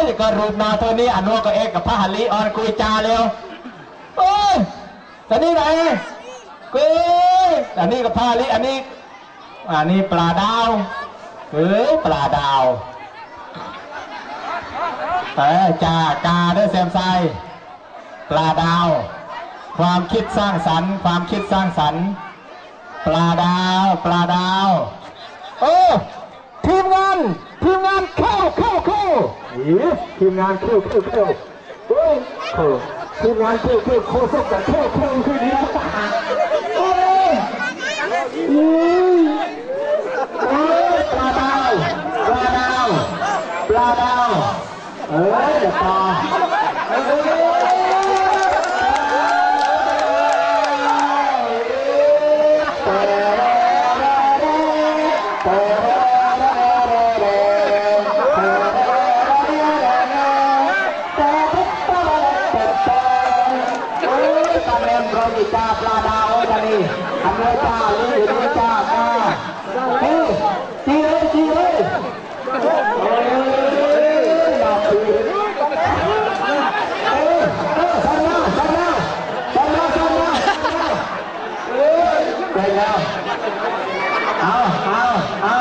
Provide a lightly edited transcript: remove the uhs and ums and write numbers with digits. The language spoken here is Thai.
ยก็รูปนาตัวนี้อันนู้นก็เอกกับพระหันลีออนกุยจาเร็วโอ้ยแต่นี่ไหนกุยอันนี้กับพระหันลีอันนี้ปลาดาวปลาดาวจากาด้วยแซมไซปลาดาวความคิดสร้างสรรค์ความคิดสร้างสรรค์ปลาดาวทีมงานเข้าทีมงานเข้าทีมงานเข้าโคตรจะเข้าคือดีปลาดาวเดี๋ยวต่อจ้าปลาดาวจะนี่อันนี้จ้านี่จ้าจีเลยไปแล้วเอา